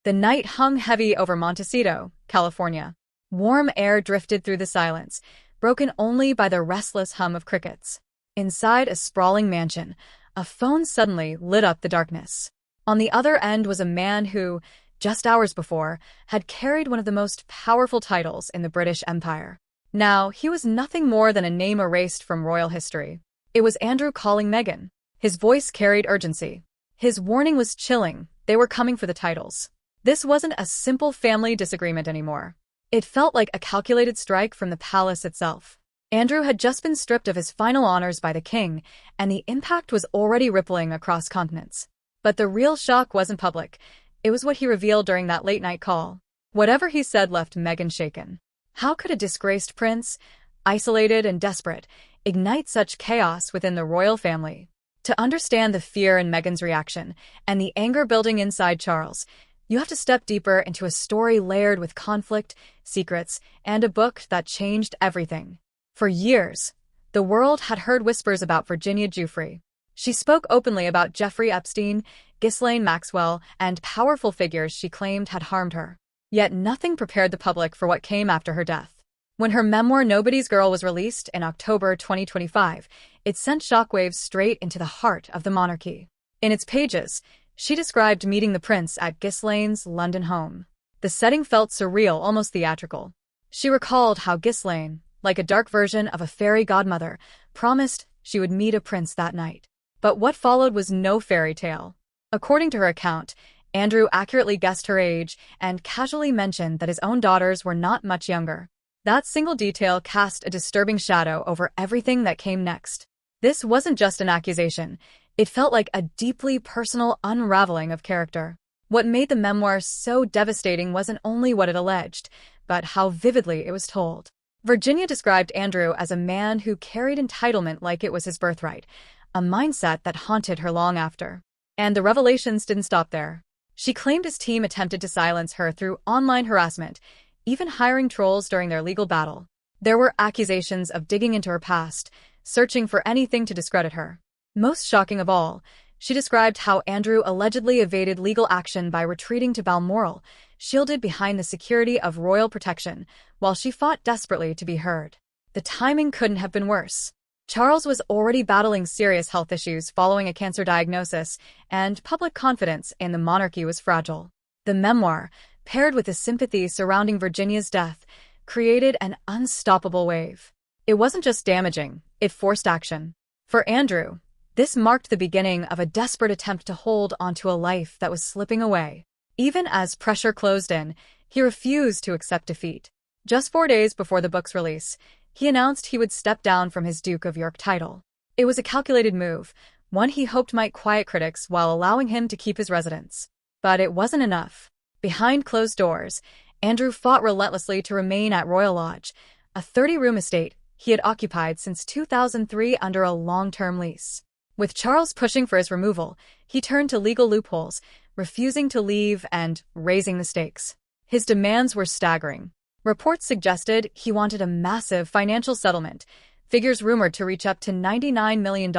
The night hung heavy over Montecito, California. Warm air drifted through the silence, broken only by the restless hum of crickets. Inside a sprawling mansion, a phone suddenly lit up the darkness. On the other end was a man who, just hours before, had carried one of the most powerful titles in the British Empire. Now, he was nothing more than a name erased from royal history. It was Andrew calling Meghan. His voice carried urgency. His warning was chilling. They were coming for the titles. This wasn't a simple family disagreement anymore. It felt like a calculated strike from the palace itself. Andrew had just been stripped of his final honors by the king, and the impact was already rippling across continents. But the real shock wasn't public. It was what he revealed during that late-night call. Whatever he said left Meghan shaken. How could a disgraced prince, isolated and desperate, ignite such chaos within the royal family? To understand the fear in Meghan's reaction and the anger building inside Charles, you have to step deeper into a story layered with conflict, secrets, and a book that changed everything. For years, the world had heard whispers about Virginia Giuffre. She spoke openly about Jeffrey Epstein, Ghislaine Maxwell, and powerful figures she claimed had harmed her. Yet nothing prepared the public for what came after her death. When her memoir Nobody's Girl was released in October 2025, it sent shockwaves straight into the heart of the monarchy. In its pages, she described meeting the prince at Ghislaine's London home. The setting felt surreal, almost theatrical. She recalled how Ghislaine, like a dark version of a fairy godmother, promised she would meet a prince that night. But what followed was no fairy tale. According to her account, Andrew accurately guessed her age and casually mentioned that his own daughters were not much younger. That single detail cast a disturbing shadow over everything that came next. This wasn't just an accusation. It felt like a deeply personal unraveling of character. What made the memoir so devastating wasn't only what it alleged, but how vividly it was told. Virginia described Andrew as a man who carried entitlement like it was his birthright, a mindset that haunted her long after. And the revelations didn't stop there. She claimed his team attempted to silence her through online harassment, even hiring trolls during their legal battle. There were accusations of digging into her past, searching for anything to discredit her. Most shocking of all, she described how Andrew allegedly evaded legal action by retreating to Balmoral, shielded behind the security of royal protection, while she fought desperately to be heard. The timing couldn't have been worse. Charles was already battling serious health issues following a cancer diagnosis, and public confidence in the monarchy was fragile. The memoir, paired with the sympathy surrounding Virginia's death, created an unstoppable wave. It wasn't just damaging, it forced action. For Andrew, this marked the beginning of a desperate attempt to hold onto a life that was slipping away. Even as pressure closed in, he refused to accept defeat. Just 4 days before the book's release, he announced he would step down from his Duke of York title. It was a calculated move, one he hoped might quiet critics while allowing him to keep his residence. But it wasn't enough. Behind closed doors, Andrew fought relentlessly to remain at Royal Lodge, a 30-room estate he had occupied since 2003 under a long-term lease. With Charles pushing for his removal, he turned to legal loopholes, refusing to leave and raising the stakes. His demands were staggering. Reports suggested he wanted a massive financial settlement, figures rumored to reach up to $99 million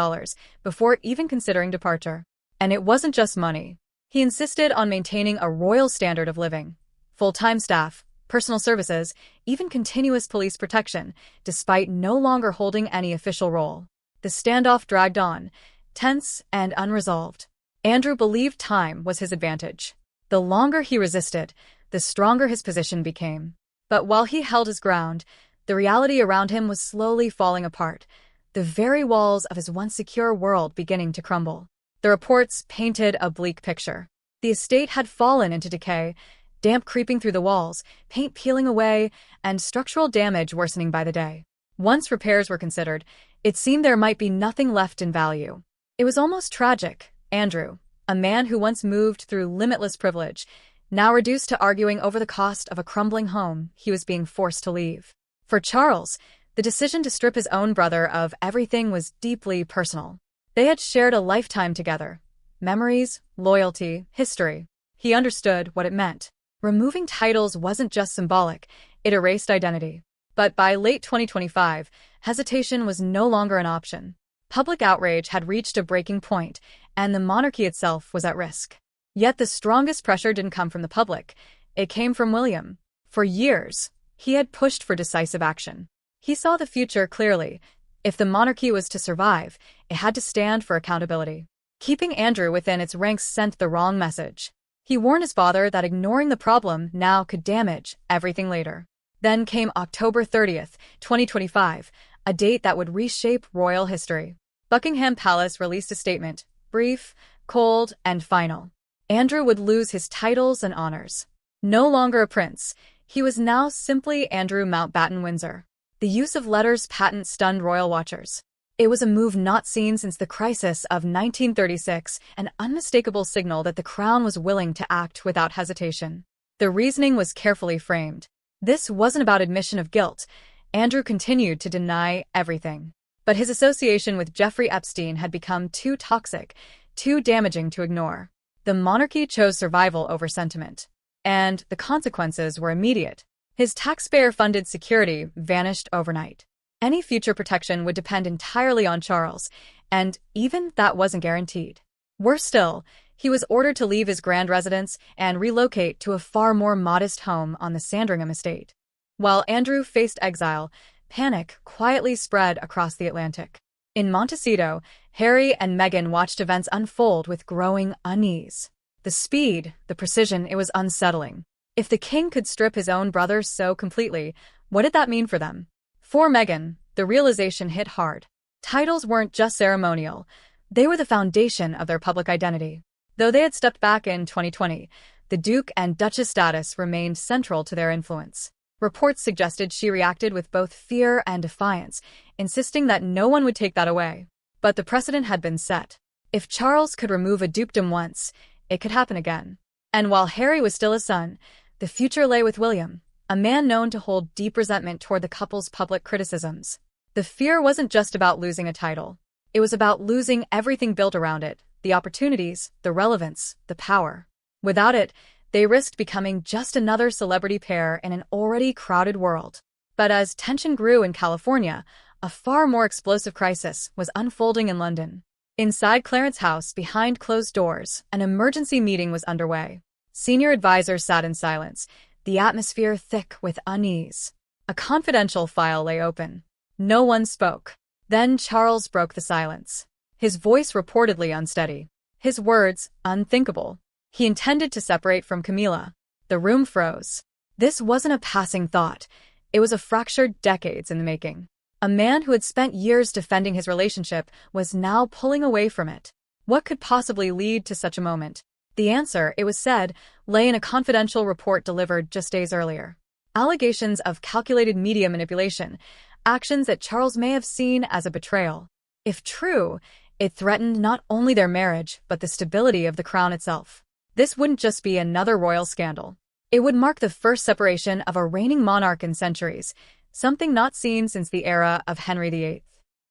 before even considering departure. And it wasn't just money. He insisted on maintaining a royal standard of living. Full-time staff, personal services, even continuous police protection, despite no longer holding any official role. The standoff dragged on, tense and unresolved. Andrew believed time was his advantage. The longer he resisted, the stronger his position became. But while he held his ground, the reality around him was slowly falling apart, the very walls of his once secure world beginning to crumble. The reports painted a bleak picture. The estate had fallen into decay, damp creeping through the walls, paint peeling away, and structural damage worsening by the day. Once repairs were considered, it seemed there might be nothing left in value. It was almost tragic. Andrew, a man who once moved through limitless privilege, now reduced to arguing over the cost of a crumbling home he was being forced to leave. For Charles, the decision to strip his own brother of everything was deeply personal. They had shared a lifetime together. Memories, loyalty, history. He understood what it meant. Removing titles wasn't just symbolic, it erased identity. But by late 2025, hesitation was no longer an option. Public outrage had reached a breaking point, and the monarchy itself was at risk. Yet the strongest pressure didn't come from the public. It came from William. For years, he had pushed for decisive action. He saw the future clearly. If the monarchy was to survive, it had to stand for accountability. Keeping Andrew within its ranks sent the wrong message. He warned his father that ignoring the problem now could damage everything later. Then came October 30th, 2025, a date that would reshape royal history. Buckingham Palace released a statement, brief, cold, and final. Andrew would lose his titles and honors. No longer a prince, he was now simply Andrew Mountbatten Windsor. The use of letters patent stunned royal watchers. It was a move not seen since the crisis of 1936, an unmistakable signal that the crown was willing to act without hesitation. The reasoning was carefully framed. This wasn't about admission of guilt. Andrew continued to deny everything. But his association with Jeffrey Epstein had become too toxic, too damaging to ignore. The monarchy chose survival over sentiment. And the consequences were immediate. His taxpayer-funded security vanished overnight. Any future protection would depend entirely on Charles, and even that wasn't guaranteed. Worse still, he was ordered to leave his grand residence and relocate to a far more modest home on the Sandringham estate. While Andrew faced exile, panic quietly spread across the Atlantic. In Montecito, Harry and Meghan watched events unfold with growing unease. The speed, the precision, it was unsettling. If the king could strip his own brothers so completely, what did that mean for them? For Meghan, the realization hit hard. Titles weren't just ceremonial. They were the foundation of their public identity. Though they had stepped back in 2020, the Duke and Duchess status remained central to their influence. Reports suggested she reacted with both fear and defiance, insisting that no one would take that away. But the precedent had been set. If Charles could remove a dukedom once, it could happen again. And while Harry was still a son, the future lay with William, a man known to hold deep resentment toward the couple's public criticisms. The fear wasn't just about losing a title. It was about losing everything built around it, the opportunities, the relevance, the power. Without it, they risked becoming just another celebrity pair in an already crowded world. But as tension grew in California, a far more explosive crisis was unfolding in London. Inside Clarence's house, behind closed doors, an emergency meeting was underway. Senior advisors sat in silence, the atmosphere thick with unease. A confidential file lay open. No one spoke. Then Charles broke the silence. His voice reportedly unsteady. His words unthinkable. He intended to separate from Camilla. The room froze. This wasn't a passing thought. It was a fractured decades in the making. A man who had spent years defending his relationship was now pulling away from it. What could possibly lead to such a moment? The answer, it was said, lay in a confidential report delivered just days earlier. Allegations of calculated media manipulation, actions that Charles may have seen as a betrayal. If true, it threatened not only their marriage, but the stability of the crown itself. This wouldn't just be another royal scandal. It would mark the first separation of a reigning monarch in centuries, something not seen since the era of Henry VIII.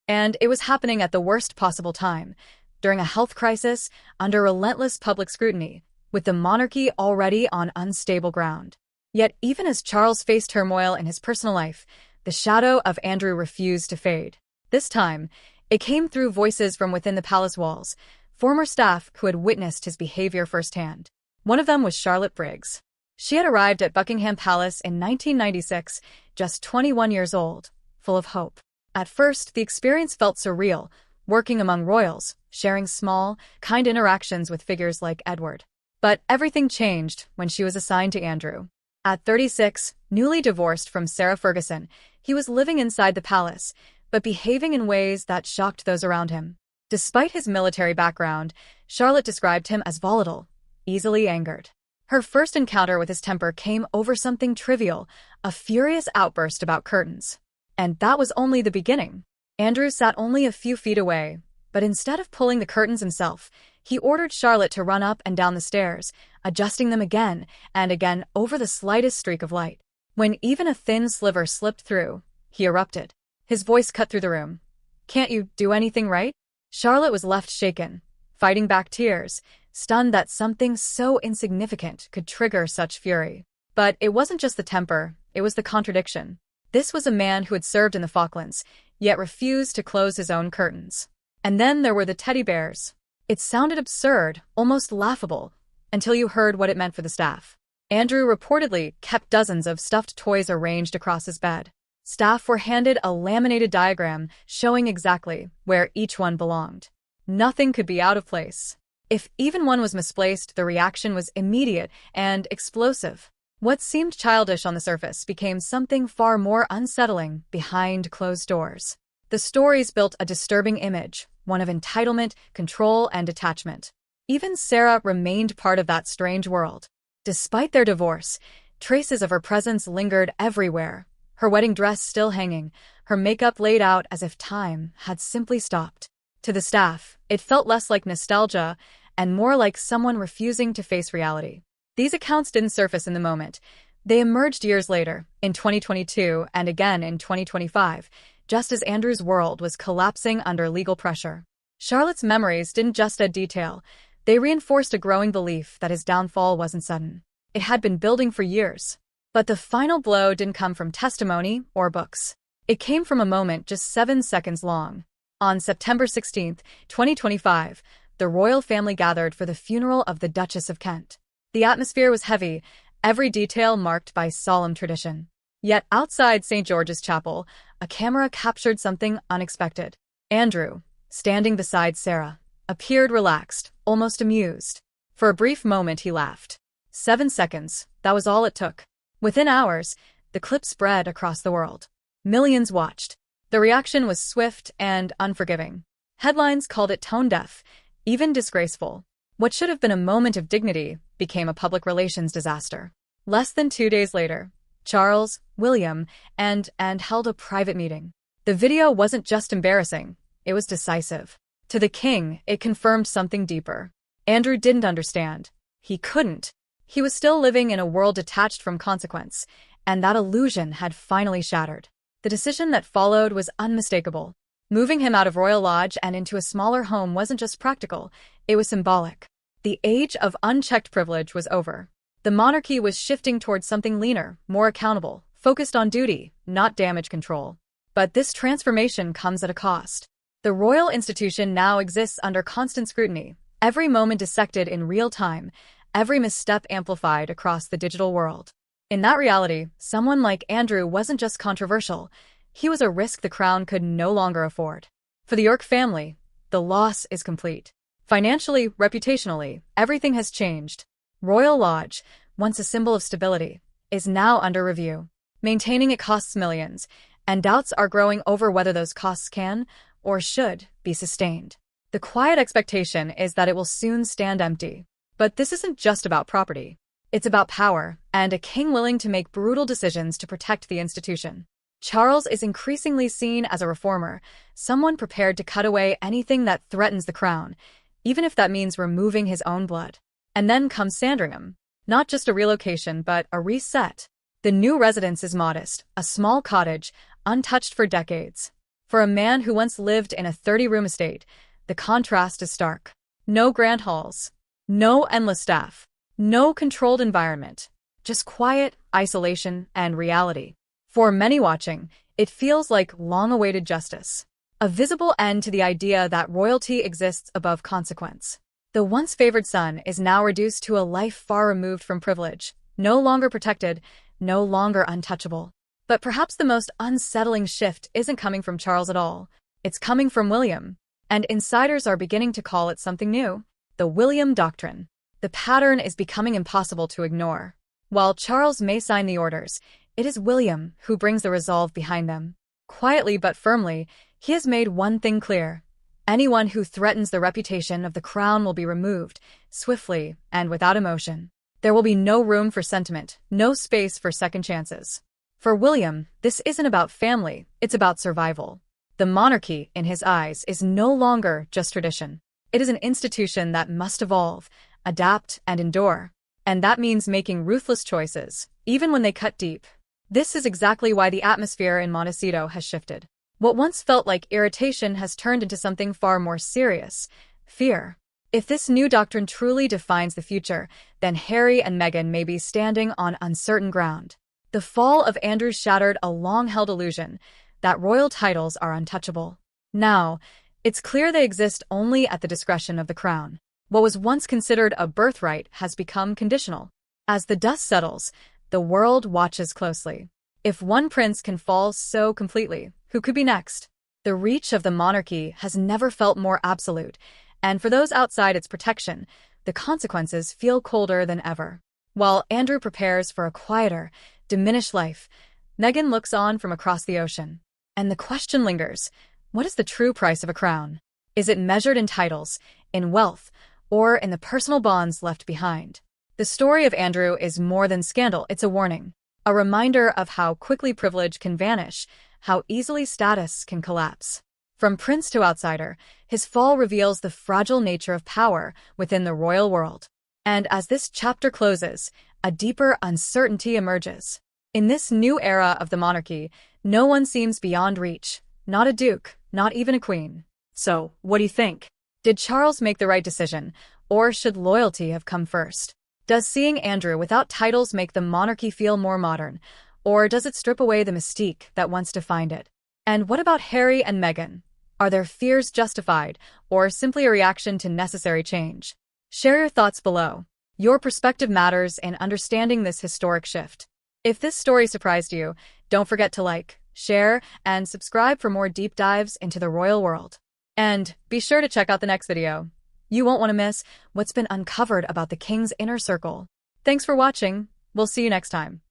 And it was happening at the worst possible time, during a health crisis, under relentless public scrutiny, with the monarchy already on unstable ground. Yet even as Charles faced turmoil in his personal life, the shadow of Andrew refused to fade. This time, it came through voices from within the palace walls, former staff who had witnessed his behavior firsthand. One of them was Charlotte Briggs. She had arrived at Buckingham Palace in 1996, just 21 years old, full of hope. At first, the experience felt surreal, working among royals, sharing small, kind interactions with figures like Edward. But everything changed when she was assigned to Andrew. At 36, newly divorced from Sarah Ferguson, he was living inside the palace, but behaving in ways that shocked those around him. Despite his military background, Charlotte described him as volatile, easily angered. Her first encounter with his temper came over something trivial, a furious outburst about curtains. And that was only the beginning. Andrew sat only a few feet away, but instead of pulling the curtains himself, he ordered Charlotte to run up and down the stairs, adjusting them again and again over the slightest streak of light. When even a thin sliver slipped through, he erupted. His voice cut through the room. "Can't you do anything right?" Charlotte was left shaken, fighting back tears, stunned that something so insignificant could trigger such fury. But it wasn't just the temper, it was the contradiction. This was a man who had served in the Falklands, yet refused to close his own curtains. And then there were the teddy bears. It sounded absurd, almost laughable, until you heard what it meant for the staff. Andrew reportedly kept dozens of stuffed toys arranged across his bed. Staff were handed a laminated diagram showing exactly where each one belonged. Nothing could be out of place. If even one was misplaced, the reaction was immediate and explosive. What seemed childish on the surface became something far more unsettling behind closed doors. The stories built a disturbing image, one of entitlement, control, and detachment. Even Sarah remained part of that strange world. Despite their divorce, traces of her presence lingered everywhere, her wedding dress still hanging, her makeup laid out as if time had simply stopped. To the staff, it felt less like nostalgia and more like someone refusing to face reality. These accounts didn't surface in the moment. They emerged years later, in 2022 and again in 2025, just as Andrew's world was collapsing under legal pressure. Charlotte's memories didn't just add detail, they reinforced a growing belief that his downfall wasn't sudden. It had been building for years. But the final blow didn't come from testimony or books. It came from a moment just 7 seconds long. On September 16, 2025, the royal family gathered for the funeral of the Duchess of Kent. The atmosphere was heavy, every detail marked by solemn tradition. Yet outside St. George's Chapel, a camera captured something unexpected. Andrew, standing beside Sarah, appeared relaxed, almost amused. For a brief moment he laughed. 7 seconds, that was all it took. Within hours, the clip spread across the world. Millions watched. The reaction was swift and unforgiving. Headlines called it tone-deaf, even disgraceful. What should have been a moment of dignity became a public relations disaster. Less than 2 days later, Charles, William, and held a private meeting. The video wasn't just embarrassing, it was decisive. To the king, it confirmed something deeper. Andrew didn't understand. He couldn't. He was still living in a world detached from consequence, and that illusion had finally shattered. The decision that followed was unmistakable. Moving him out of Royal Lodge and into a smaller home wasn't just practical, it was symbolic. The age of unchecked privilege was over. The monarchy was shifting towards something leaner, more accountable, focused on duty, not damage control. But this transformation comes at a cost. The royal institution now exists under constant scrutiny, every moment dissected in real time, every misstep amplified across the digital world. In that reality, someone like Andrew wasn't just controversial, he was a risk the crown could no longer afford. For the York family, the loss is complete. Financially, reputationally, everything has changed. Royal Lodge, once a symbol of stability, is now under review. Maintaining it costs millions, and doubts are growing over whether those costs can, or should, be sustained. The quiet expectation is that it will soon stand empty. But this isn't just about property. It's about power, and a king willing to make brutal decisions to protect the institution. Charles is increasingly seen as a reformer, someone prepared to cut away anything that threatens the crown, even if that means removing his own blood. And then comes Sandringham. Not just a relocation, but a reset. The new residence is modest, a small cottage, untouched for decades. For a man who once lived in a 30-room estate, the contrast is stark. No grand halls. No endless staff. No controlled environment. Just quiet, isolation, and reality. For many watching, it feels like long-awaited justice. A visible end to the idea that royalty exists above consequence. The once favored son is now reduced to a life far removed from privilege, no longer protected, no longer untouchable. But perhaps the most unsettling shift isn't coming from Charles at all. It's coming from William. And insiders are beginning to call it something new. The William Doctrine. The pattern is becoming impossible to ignore. While Charles may sign the orders, it is William who brings the resolve behind them. Quietly but firmly, he has made one thing clear. Anyone who threatens the reputation of the crown will be removed, swiftly and without emotion. There will be no room for sentiment, no space for second chances. For William, this isn't about family, it's about survival. The monarchy, in his eyes, is no longer just tradition. It is an institution that must evolve, adapt, and endure. And that means making ruthless choices, even when they cut deep. This is exactly why the atmosphere in Montecito has shifted. What once felt like irritation has turned into something far more serious: fear. If this new doctrine truly defines the future, then Harry and Meghan may be standing on uncertain ground. The fall of Andrew shattered a long-held illusion that royal titles are untouchable. Now, it's clear they exist only at the discretion of the crown. What was once considered a birthright has become conditional. As the dust settles, the world watches closely. If one prince can fall so completely, who could be next? The reach of the monarchy has never felt more absolute, and for those outside its protection, the consequences feel colder than ever. While Andrew prepares for a quieter, diminished life, Meghan looks on from across the ocean. And the question lingers, what is the true price of a crown? Is it measured in titles, in wealth, or in the personal bonds left behind? The story of Andrew is more than scandal, it's a warning. A reminder of how quickly privilege can vanish, how easily status can collapse. From prince to outsider, his fall reveals the fragile nature of power within the royal world. And as this chapter closes, a deeper uncertainty emerges. In this new era of the monarchy, no one seems beyond reach. Not a duke, not even a queen. So, what do you think? Did Charles make the right decision, or should loyalty have come first? Does seeing Andrew without titles make the monarchy feel more modern, or does it strip away the mystique that once defined it? And what about Harry and Meghan? Are their fears justified, or simply a reaction to necessary change? Share your thoughts below. Your perspective matters in understanding this historic shift. If this story surprised you, don't forget to like, share, and subscribe for more deep dives into the royal world. And be sure to check out the next video. You won't want to miss what's been uncovered about the king's inner circle. Thanks for watching. We'll see you next time.